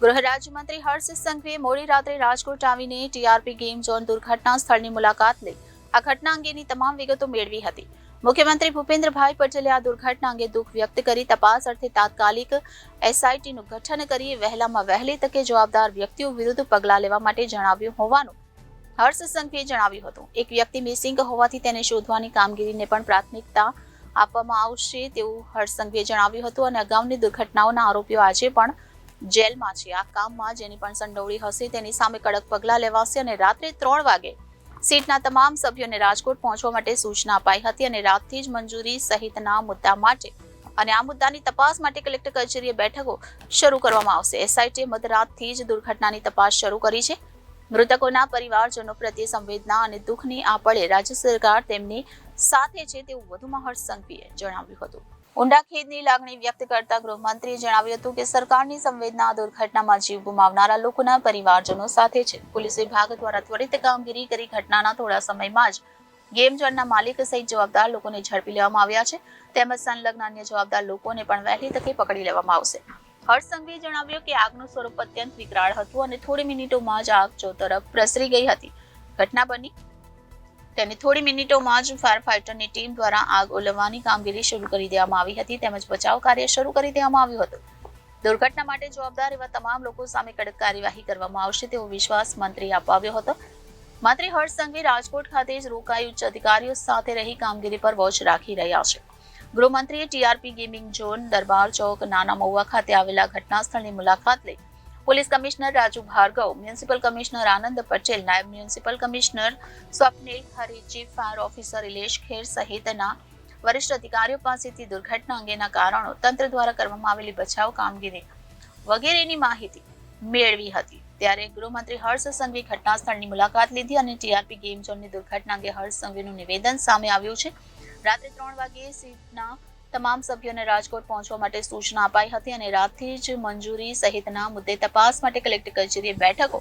ગૃહ રાજ્યમંત્રી હર્ષ સંઘવીએ મોડી રાત્રે રાજકોટ આવીને ટીઆરપી ગેમ ઝોન દુર્ઘટના સ્થળની મુલાકાત લઈ આ ઘટના અંગેની તમામ વિગતો મેળવી હતી. મુખ્યમંત્રી ભૂપેન્દ્રભાઈ પટેલે આ દુર્ઘટના અંગે દુઃખ વ્યક્ત કરી તપાસ અર્થે તાત્કાલિક એસઆઈટીનું ગઠન કરી વહેલામાં વહેલી તકે જવાબદાર વ્યક્તિઓ વિરુદ્ધ પગલાં લેવા માટે જણાવ્યું હોવાનું હર્ષ સંઘવીએ જણાવ્યું હતું. એક વ્યક્તિ મિસિંગ હોવાથી તેને શોધવાની કામગીરીને પણ પ્રાથમિકતા આપવામાં આવશે તેવું હર્ષ સંઘવીએ જણાવ્યું હતું અને અગાઉની દુર્ઘટનાઓના આરોપીઓ આજે પણ જેલમાં છે. આ કામમાં જેની પણ સંડોવણી હશે તેની સામે કડક પગલાં લેવાશે અને રાત્રે 3 વાગે સીટના તમામ સભ્યોને રાજકોટ પહોંચવા માટે સૂચના અપાઈ હતી અને રાતથી જ મંજૂરી સહિતના મુદ્દા માટે અને આ મુદ્દાની તપાસ માટે કલેક્ટર કચેરીએ બેઠકો શરૂ કરવામાં આવશે. એસઆઈટીએ મધરાતથી જ દુર્ઘટનાની તપાસ શરૂ કરી છે. મૃતકોના પરિવારજનો પ્રત્યે સંવેદના અને દુઃખની આ પળે રાજ્ય સરકાર તેમની સાથે છે તેવું વધુમાં હર્ષ સંઘવીએ જણાવ્યું હતું. ઊંડા ખેદની લાગણી વ્યક્ત કરતા ગૃહમંત્રીએ જણાવ્યું હતું કે સરકારની સંવેદના દુર્ઘટનામાં જીવ ગુમાવનારા લોકોના પરિવારજનો સાથે છે. પોલીસ વિભાગ દ્વારા ત્વરિત કામગીરી કરી ઘટનાના થોડા સમયમાં જ ગેમ ઝોનના માલિક સહિત જવાબદાર લોકોને ઝડપી લેવામાં આવ્યા છે તેમજ સંલગ્ન અન્ય જવાબદાર લોકોને પણ વહેલી તકે પકડી લેવામાં આવશે. હર્ષ સંઘવીએ જણાવ્યું કે આગનું સ્વરૂપ અત્યંત વિકરાળ હતું અને થોડી મિનિટોમાં જ આગ ચોતરફ પ્રસરી ગઈ હતી. ઘટના બની તેની થોડી મિનિટોમાં જ ફાયર ફાઇટરની ટીમ દ્વારા આગ ઓલવવાની કામગીરી શરૂ કરી દેવામાં આવી હતી તેમજ બચાવ કાર્ય શરૂ કરી દેવામાં આવ્યું હતું. દુર્ઘટના માટે જવાબદાર એવા તમામ લોકો સામે કડક કાર્યવાહી કરવામાં આવશે તેવો વિશ્વાસ મંત્રીએ અપાવ્યો હતો. મંત્રી હર્ષ સંઘવી રાજકોટ ખાતે જ રોકાઈ ઉચ્ચ અધિકારીઓ સાથે રહી કામગીરી પર વોચ રાખી રહ્યા છે. ગૃહમંત્રીએ TRP gaming zone Darbar Chowk Nana Mahuva ખાતે આવેલા ઘટના સ્થળની મુલાકાત લઈ police commissioner Raju Bhargav, municipal commissioner Anand Patel, નાયબ municipal commissioner Swapnil Khare, chief fire officer Ilesh Kher સહિતના વરિષ્ઠ અધિકારીઓ પાસેથી દુર્ઘટના અંગેના કારણો, તંત્ર દ્વારા કરવામાં આવેલી બચાવ કામગીરી વગેરેની માહિતી મેળવી હતી. ત્યારે ગૃહમંત્રી હર્ષ સંઘવી ઘટના સ્થળની મુલાકાત લીધી અને ટીઆરપી ગેમ ઝોનની દુર્ઘટના અંગે હર્ષ સંઘવીનું નિવેદન સામે આવ્યું છે. રાત્રે 3 વાગ્યે સીટના તમામ સભ્યોને રાજકોટ પહોંચવા માટે સૂચના અપાઈ હતી અને રાતથી જ મંજૂરી સહિતના મુદ્દે તપાસ માટે કલેક્ટર કચેરીએ બેઠકો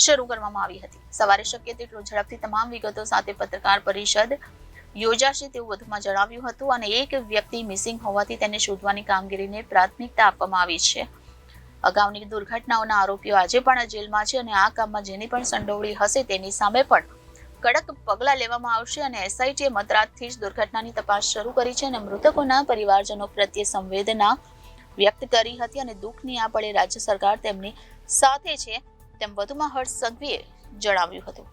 શરૂ કરવામાં આવી હતી. સવારે શક્ય તેટલું ઝડપથી તમામ વિગતો સાથે પત્રકાર પરિષદ યોજાશે તેવું વધુમાં જણાવ્યું હતું અને એક વ્યક્તિ મિસિંગ હોવાથી તેને શોધવાની કામગીરીને પ્રાથમિકતા આપવામાં આવી છે. અગાઉની દુર્ઘટનાઓના આરોપીઓ આજે પણ જેલમાં છે અને આ કામમાં જેની પણ સંડોવણી હશે તેની સામે પણ કડક પગલાં લેવામાં આવશે અને એસઆઈટીએ મધરાતથી જ દુર્ઘટનાની તપાસ શરૂ કરી છે અને મૃતકોના પરિવારજનો પ્રત્યે સંવેદના વ્યક્ત કરી હતી અને દુઃખની આ પળે રાજ્ય સરકાર તેમની સાથે છે તેમ વધુમાં હર્ષ સંઘવીએ જણાવ્યું હતું.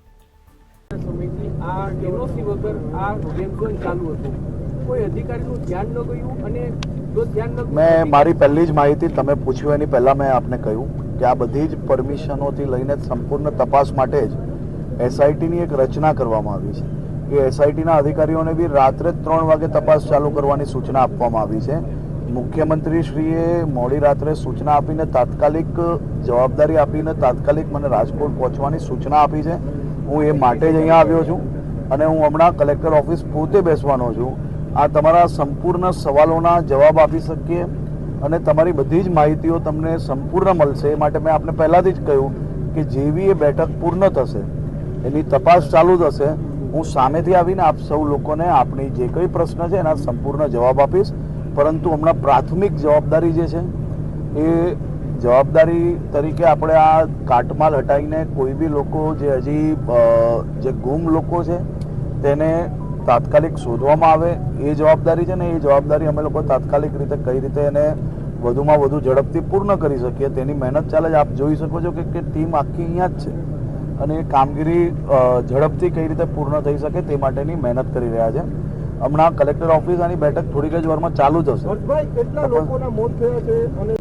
મેં મારી પહેલી જ માહિતી તમે પૂછ્યું એની પહેલા મેં આપને કહ્યું કે આ બધી જ પરમિશનોથી લઈને સંપૂર્ણ તપાસ માટે જ એસઆઈટીની એક રચના કરવામાં આવી છે. એ એસઆઈટીના અધિકારીઓને બી રાત્રે 3 વાગે તપાસ ચાલુ કરવાની સૂચના આપવામાં આવી છે. મુખ્યમંત્રીશ્રીએ મોડી રાત્રે સૂચના આપીને તાત્કાલિક જવાબદારી આપીને તાત્કાલિક મને રાજકોટ પહોંચવાની સૂચના આપી છે. હું એ માટે જ અહીંયા આવ્યો છું અને હું હમણાં કલેક્ટર ઓફિસ પોતે બેસવાનો છું. આ તમારા સંપૂર્ણ સવાલોના જવાબ આપી શકીએ અને તમારી બધી જ માહિતીઓ તમને સંપૂર્ણ મળશે. એ માટે મેં આપને પહેલાંથી જ કહ્યું કે જેવી એ બેઠક પૂર્ણ થશે એની તપાસ ચાલુ થશે હું સામેથી આવીને આપ સૌ લોકોને આપણી જે કંઈ પ્રશ્ન છે એના સંપૂર્ણ જવાબ આપીશ. પરંતુ હમણાં પ્રાથમિક જવાબદારી જે છે એ જવાબદારી તરીકે આપણે આ કાટમાળ હટાવીને કોઈ બી લોકો જે હજી જે ગુમ લોકો છે તેને તાત્કાલિક શોધવામાં આવે એ જવાબદારી છે ને એ જવાબદારી અમે લોકો તાત્કાલિક રીતે કઈ રીતે એને વધુમાં વધુ ઝડપથી પૂર્ણ કરી શકીએ તેની મહેનત ચાલે છે. આપ જોઈ શકો છો કે ટીમ આખી અહીંયા જ છે અને એ કામગીરી ઝડપથી કઈ રીતે પૂર્ણ થઈ શકે તે માટેની મહેનત કરી રહ્યા છે. હમણાં કલેક્ટર ઓફિસ આની બેઠક થોડીક જ વારમાં ચાલુ થશે. કેટલા લોકોના મોત થયા છે અને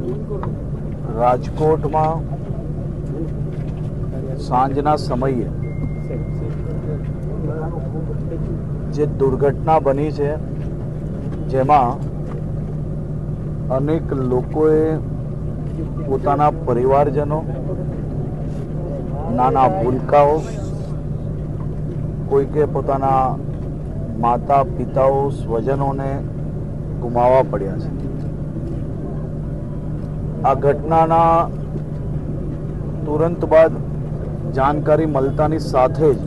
રાજકોટમાં સાંજના સમયે જે દુર્ઘટના બની છે જેમાં અનેક લોકોએ પોતાના પરિવારજનો, નાના ભૂલકાઓ, કોઈકે પોતાના માતા પિતાઓ સ્વજનોને ગુમાવવા પડ્યા છે. આ ઘટનાના તુરંત બાદ જાણકારી મળતાની સાથે જ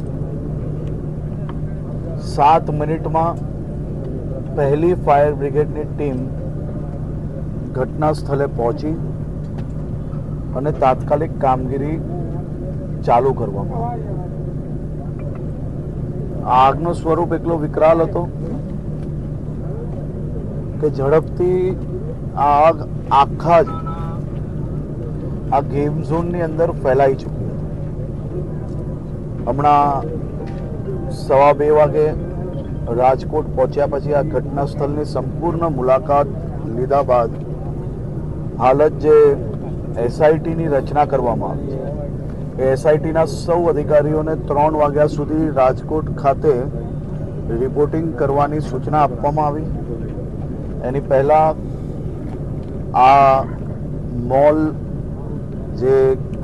7 મિનિટમાં પહેલી ફાયર બ્રિગેડની ટીમ ઘટના સ્થળે પહોંચી અને તાત્કાલિક કામગીરી ચાલુ કરવામાં આવી. આગનું સ્વરૂપ એટલો વિકરાલ હતો કે ઝડપથી આ આગ આખા જ આ ગેમ ઝોનની અંદર ફેલાઈ ચૂકી હતી. હમણાં 2:15 વાગે રાજકોટ પહોંચ્યા પછી આ ઘટના સ્થળની સંપૂર્ણ મુલાકાત લીધા બાદ હાલ જ જે એસઆઈટીની રચના કરવામાં આવી છે એ એસઆઈટીના સૌ અધિકારીઓને 3 વાગ્યા સુધી રાજકોટ ખાતે રિપોર્ટિંગ કરવાની સૂચના આપવામાં આવી. એની પહેલાં આ મોલ જે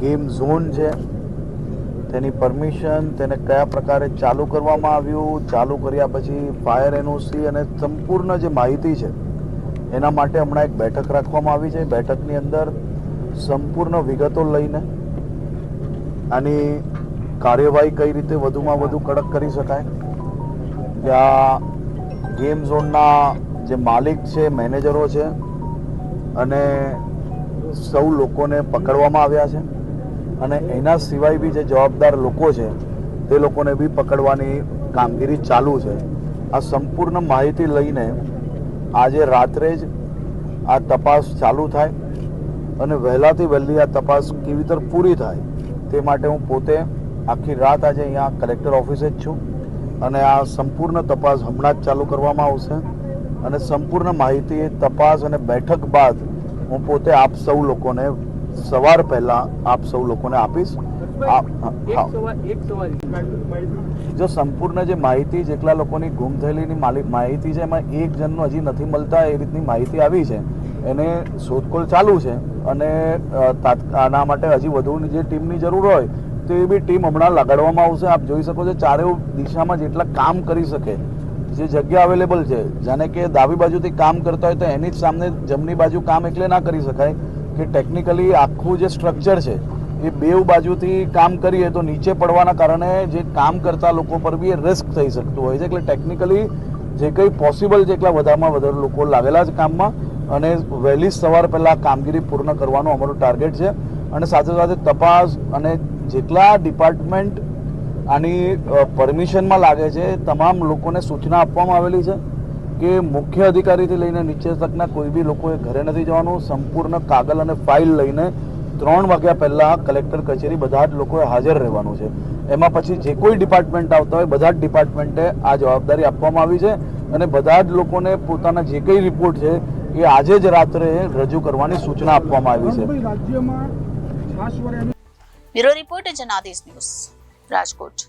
ગેમ ઝોન છે તેની પરમિશન, તેને કયા પ્રકારે ચાલુ કરવામાં આવ્યું, ચાલુ કર્યા પછી ફાયર એનઓસી અને સંપૂર્ણ જે માહિતી છે એના માટે હમણાં એક બેઠક રાખવામાં આવી છે. બેઠકની અંદર સંપૂર્ણ વિગતો લઈને આની કાર્યવાહી કઈ રીતે વધુમાં વધુ કડક કરી શકાય, કે આ ગેમ ઝોનના જે માલિક છે, મેનેજરો છે અને સૌ લોકોને પકડવામાં આવ્યા છે અને એના સિવાય બી જે જવાબદાર લોકો છે તે લોકોને બી પકડવાની કામગીરી ચાલુ છે. આ સંપૂર્ણ માહિતી લઈને આજે રાત્રે જ આ તપાસ ચાલુ થાય અને વહેલાથી વહેલી આ તપાસ કેવી રીતે પૂરી થાય તે માટે હું પોતે આખી રાત આજે અહીંયા કલેક્ટર ઓફિસે જ છું અને આ સંપૂર્ણ તપાસ હમણાં જ ચાલુ કરવામાં આવશે અને સંપૂર્ણ માહિતી તપાસ અને બેઠક બાદ હું પોતે આપ સૌ લોકોને સવાર પહેલા આપ સૌ લોકોને આપીશ. જો સંપૂર્ણ જે માહિતી જેટલા લોકોની ગુમ થયેલીની માહિતી છે એમાં એક જણનું હજી નથી મળતા એ રીતની માહિતી આવી છે. એને શોધખોળ ચાલુ છે અને આના માટે હજી વધુની જે ટીમની જરૂર હોય તો એ બી ટીમ હમણાં લગાડવામાં આવશે. આપ જોઈ શકો છો ચારેય દિશામાં જેટલા કામ કરી શકે જે જગ્યા અવેલેબલ છે, જાણે કે ડાબી બાજુથી કામ કરતા હોય તો એની જ સામે જમણી બાજુ કામ એટલે ના કરી શકાય કે ટેકનિકલી આખું જે સ્ટ્રક્ચર છે એ બેઉ બાજુથી કામ કરીએ તો નીચે પડવાના કારણે જે કામ કરતા લોકો પર બી એ રિસ્ક થઈ શકતું હોય છે. એટલે ટેકનિકલી જે કંઈ પોસિબલ છે એટલા વધારેમાં વધારે લોકો લાગેલા છે કામમાં અને વહેલી સવાર પહેલાં કામગીરી પૂર્ણ કરવાનો અમારો ટાર્ગેટ છે. અને સાથે સાથે તપાસ અને જેટલા ડિપાર્ટમેન્ટ આની પરમિશનમાં લાગે છે તમામ લોકોને સૂચના આપવામાં આવેલી છે કે મુખ્ય અધિકારીથી લઈને નીચે તકના કોઈ બી લોકોએ ઘરે નથી જવાનું. સંપૂર્ણ કાગળ અને ફાઇલ લઈને 3 વાગ્યા પહેલાં કલેક્ટર કચેરી બધા જ લોકોએ હાજર રહેવાનું છે. એમાં પછી જે કોઈ ડિપાર્ટમેન્ટ આવતા હોય બધા જ ડિપાર્ટમેન્ટે આ જવાબદારી આપવામાં આવી છે અને બધા જ લોકોને પોતાના જે કંઈ રિપોર્ટ છે એ આજે જ રાત્રે રજૂ કરવાની સૂચના આપવામાં આવી છે. રાજ્યમાં છાશ વડે bureau report Janadesh news Rajkot.